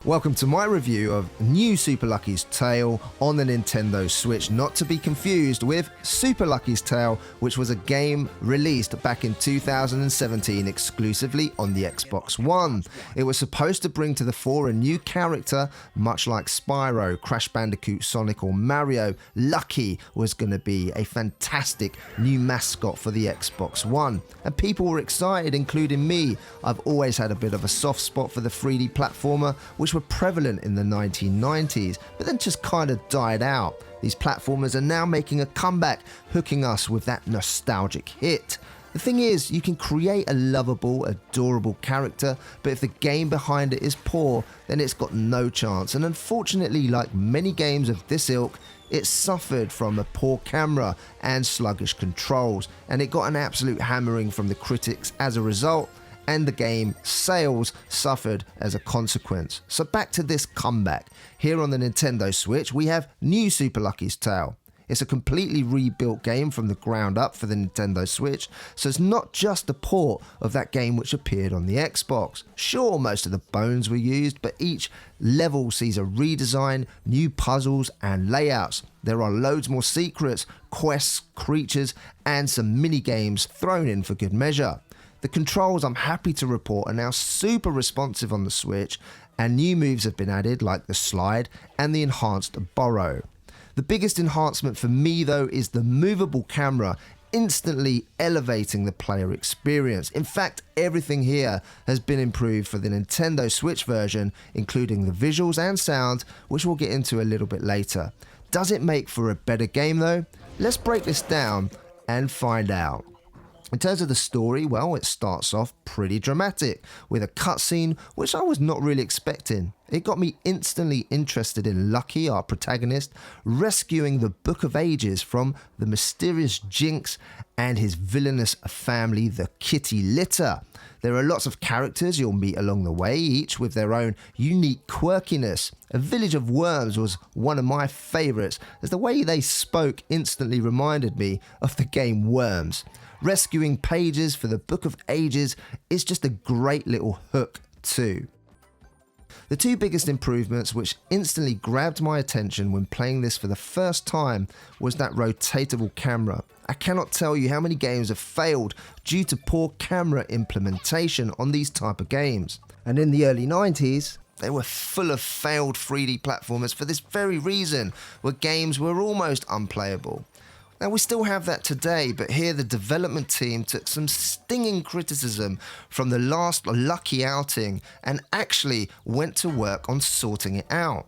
Welcome to my review of New Super Lucky's Tale on the Nintendo Switch, not to be confused with Super Lucky's Tale, which was a game released back in 2017 exclusively on the Xbox One. It was supposed to bring to the fore a new character, much like Spyro, Crash Bandicoot, Sonic or Mario. Lucky was going to be a fantastic new mascot for the Xbox One, and people were excited, including me. I've always had a bit of a soft spot for the 3D platformer, which were prevalent in the 1990s, but then just kind of died out. These platformers are now making a comeback, hooking us with that nostalgic hit. The thing is, you can create a lovable, adorable character, but if the game behind it is poor, then it's got no chance. And unfortunately, like many games of this ilk, it suffered from a poor camera and sluggish controls, and it got an absolute hammering from the critics as a result, and the game sales suffered as a consequence. So back to this comeback. Here on the Nintendo Switch, we have New Super Lucky's Tale. It's a completely rebuilt game from the ground up for the Nintendo Switch, so it's not just a port of that game which appeared on the Xbox. Sure, most of the bones were used, but each level sees a redesign, new puzzles and layouts. There are loads more secrets, quests, creatures, and some mini games thrown in for good measure. The controls, I'm happy to report, are now super responsive on the Switch, and new moves have been added like the slide and the enhanced burrow. The biggest enhancement for me though is the movable camera, instantly elevating the player experience. In fact, everything here has been improved for the Nintendo Switch version, including the visuals and sound, which we'll get into a little bit later. Does it make for a better game though? Let's break this down and find out. In terms of the story, well, it starts off pretty dramatic with a cutscene which I was not really expecting. It got me instantly interested in Lucky, our protagonist, rescuing the Book of Ages from the mysterious Jinx and his villainous family, the Kitty Litter. There are lots of characters you'll meet along the way, each with their own unique quirkiness. A village of worms was one of my favourites, as the way they spoke instantly reminded me of the game Worms. Rescuing pages for the Book of Ages is just a great little hook too. The two biggest improvements which instantly grabbed my attention when playing this for the first time was that rotatable camera. I cannot tell you how many games have failed due to poor camera implementation on these type of games. And in the early 90s, they were full of failed 3D platformers for this very reason, where games were almost unplayable. Now we still have that today, but here the development team took some stinging criticism from the last Lucky outing and actually went to work on sorting it out.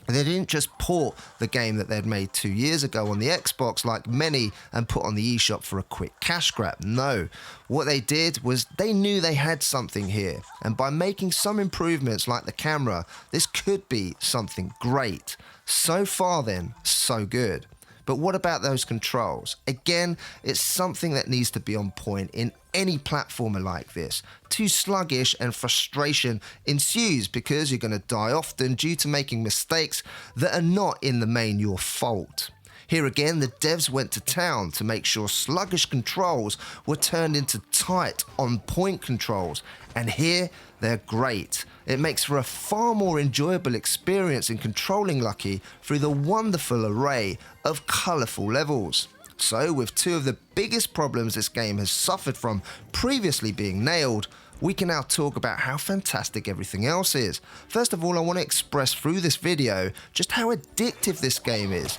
They didn't just port the game that they'd made 2 years ago on the Xbox like many and put on the eShop for a quick cash grab. No, what they did was they knew they had something here, and by making some improvements like the camera, this could be something great. So far then, so good. But what about those controls? Again, it's something that needs to be on point in any platformer like this. Too sluggish and frustration ensues because you're going to die often due to making mistakes that are not in the main your fault. Here again, the devs went to town to make sure sluggish controls were turned into tight, on-point controls, and here they're great. It makes for a far more enjoyable experience in controlling Lucky through the wonderful array of colourful levels. So, with two of the biggest problems this game has suffered from previously being nailed, we can now talk about how fantastic everything else is. First of all, I want to express through this video just how addictive this game is.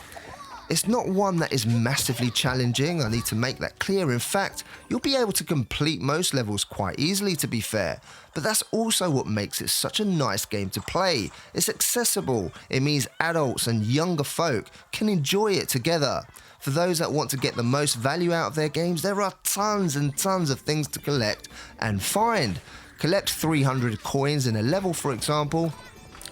It's not one that is massively challenging, I need to make that clear. In fact, you'll be able to complete most levels quite easily, to be fair. But that's also what makes it such a nice game to play. It's accessible. It means adults and younger folk can enjoy it together. For those that want to get the most value out of their games, there are tons and tons of things to collect and find. Collect 300 coins in a level, for example,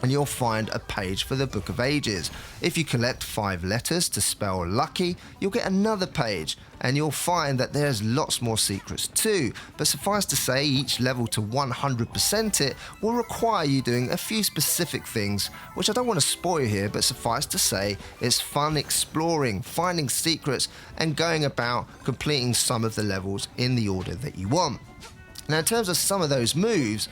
and you'll find a page for the Book of Ages. If you collect 5 letters to spell Lucky, you'll get another page, and you'll find that there's lots more secrets too. But suffice to say, each level to 100% it will require you doing a few specific things, which I don't want to spoil here, but suffice to say, it's fun exploring, finding secrets, and going about completing some of the levels in the order that you want. Now, in terms of some of those moves,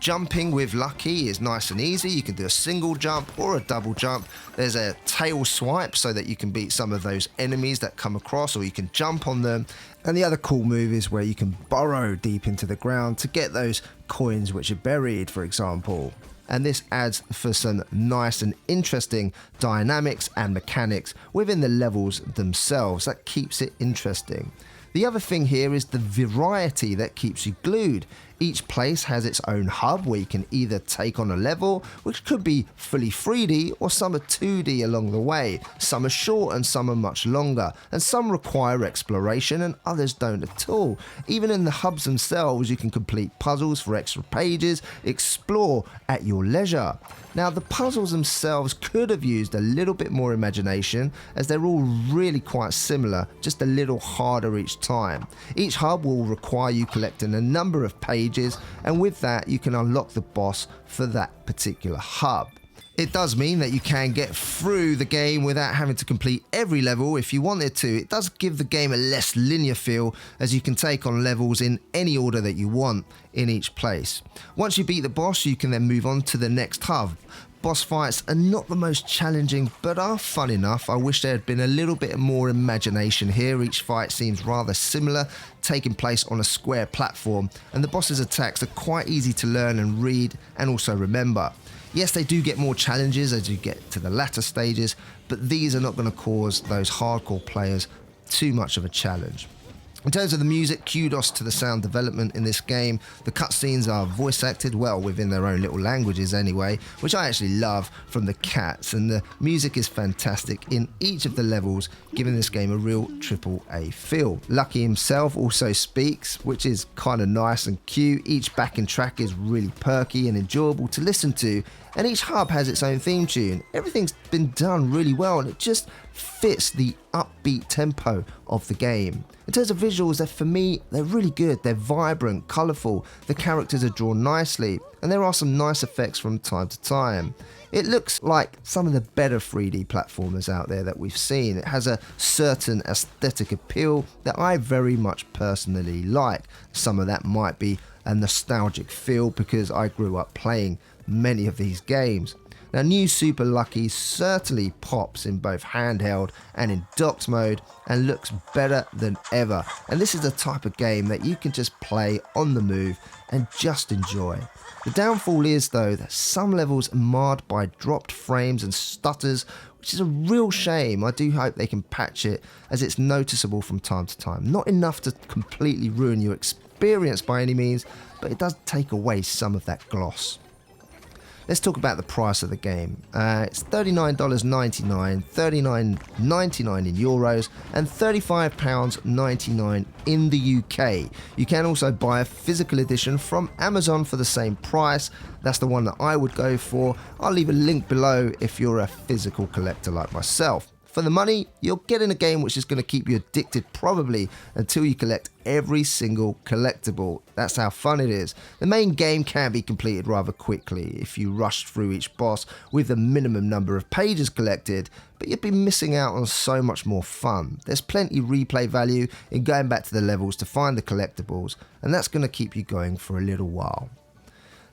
Jumping with Lucky is nice and easy. You can do a single jump or a double jump. There's a tail swipe so that you can beat some of those enemies that come across, or you can jump on them. And the other cool move is where you can burrow deep into the ground to get those coins which are buried, for example. And this adds for some nice and interesting dynamics and mechanics within the levels themselves. That keeps it interesting. The other thing here is the variety that keeps you glued. Each place has its own hub where you can either take on a level, which could be fully 3D, or some are 2D along the way. Some are short and some are much longer, and some require exploration and others don't at all. Even in the hubs themselves, you can complete puzzles for extra pages, explore at your leisure. Now, the puzzles themselves could have used a little bit more imagination, as they're all really quite similar, just a little harder each time. Each hub will require you collecting a number of pages, and with that you can unlock the boss for that particular hub. It does mean that you can get through the game without having to complete every level if you wanted to. It does give the game a less linear feel, as you can take on levels in any order that you want in each place. Once you beat the boss, you can then move on to the next hub. Boss fights are not the most challenging, but are fun enough. I wish there had been a little bit more imagination here. Each fight seems rather similar, taking place on a square platform, and the boss's attacks are quite easy to learn and read and also remember. Yes, they do get more challenges as you get to the latter stages, but these are not going to cause those hardcore players too much of a challenge. In terms of the music, kudos to the sound development in this game. The cutscenes are voice acted, well, within their own little languages anyway, which I actually love from the cats, and the music is fantastic in each of the levels, giving this game a real AAA feel. Lucky himself also speaks, which is kind of nice and cute. Each backing track is really perky and enjoyable to listen to, and each hub has its own theme tune. Everything's been done really well, and it just fits the upbeat tempo of the game. In terms of visuals, for me, they're really good. They're vibrant, colourful, the characters are drawn nicely, and there are some nice effects from time to time. It looks like some of the better 3D platformers out there that we've seen. It has a certain aesthetic appeal that I very much personally like. Some of that might be a nostalgic feel because I grew up playing many of these games. Now, new Super Lucky certainly pops in both handheld and in docked mode and looks better than ever. And this is the type of game that you can just play on the move and just enjoy. The downfall is, though, that some levels are marred by dropped frames and stutters, which is a real shame. I do hope they can patch it, as it's noticeable from time to time. Not enough to completely ruin your experience by any means, but it does take away some of that gloss. Let's talk about the price of the game. It's $39.99, $39.99 in euros, and £35.99 in the UK. You can also buy a physical edition from Amazon for the same price. That's the one that I would go for. I'll leave a link below if you're a physical collector like myself. For the money, you're getting a game which is going to keep you addicted probably until you collect every single collectible. That's how fun it is. The main game can be completed rather quickly if you rush through each boss with the minimum number of pages collected, but you'd be missing out on so much more fun. There's plenty replay value in going back to the levels to find the collectibles, and that's going to keep you going for a little while.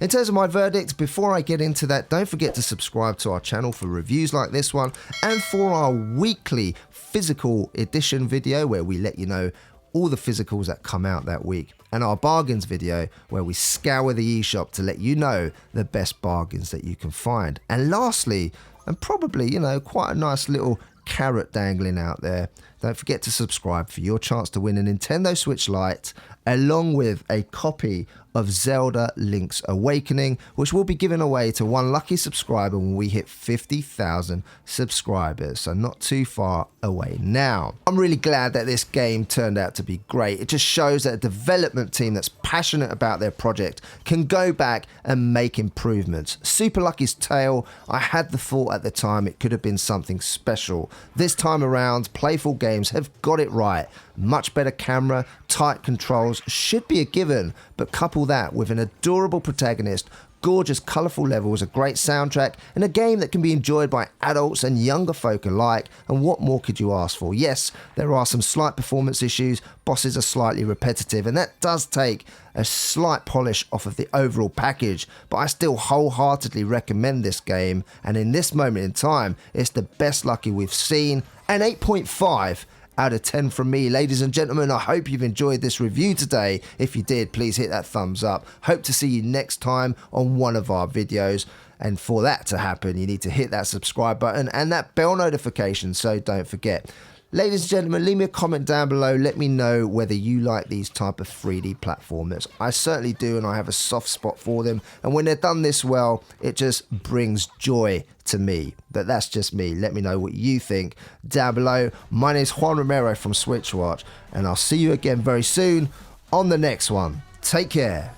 In terms of my verdict, before I get into that, don't forget to subscribe to our channel for reviews like this one and for our weekly physical edition video where we let you know all the physicals that come out that week, and our bargains video where we scour the eShop to let you know the best bargains that you can find. And lastly, and probably, quite a nice little carrot dangling out there, don't forget to subscribe for your chance to win a Nintendo Switch Lite along with a copy of Zelda Link's Awakening, which will be given away to one lucky subscriber when we hit 50,000 subscribers, so not too far away now. I'm really glad that this game turned out to be great. It just shows that a development team that's passionate about their project can go back and make improvements. Super Lucky's Tale, I had the thought at the time it could have been something special. This time around, Playful Games have got it right. Much better camera, tight controls should be a given, but couple that with an adorable protagonist, gorgeous colourful levels, a great soundtrack, and a game that can be enjoyed by adults and younger folk alike, and what more could you ask for? Yes, there are some slight performance issues, bosses are slightly repetitive, and that does take a slight polish off of the overall package, but I still wholeheartedly recommend this game, and in this moment in time, it's the best Lucky we've seen, and 8.5 out of 10 from me. Ladies and gentlemen, I hope you've enjoyed this review today. If you did, please hit that thumbs up. Hope to see you next time on one of our videos. And for that to happen, you need to hit that subscribe button and that bell notification, so don't forget. Ladies and gentlemen, leave me a comment down below. Let me know whether you like these type of 3D platformers. I certainly do, and I have a soft spot for them. And when they're done this well, it just brings joy to me. But that's just me. Let me know what you think down below. My name is Juan Romero from Switchwatch, and I'll see you again very soon on the next one. Take care.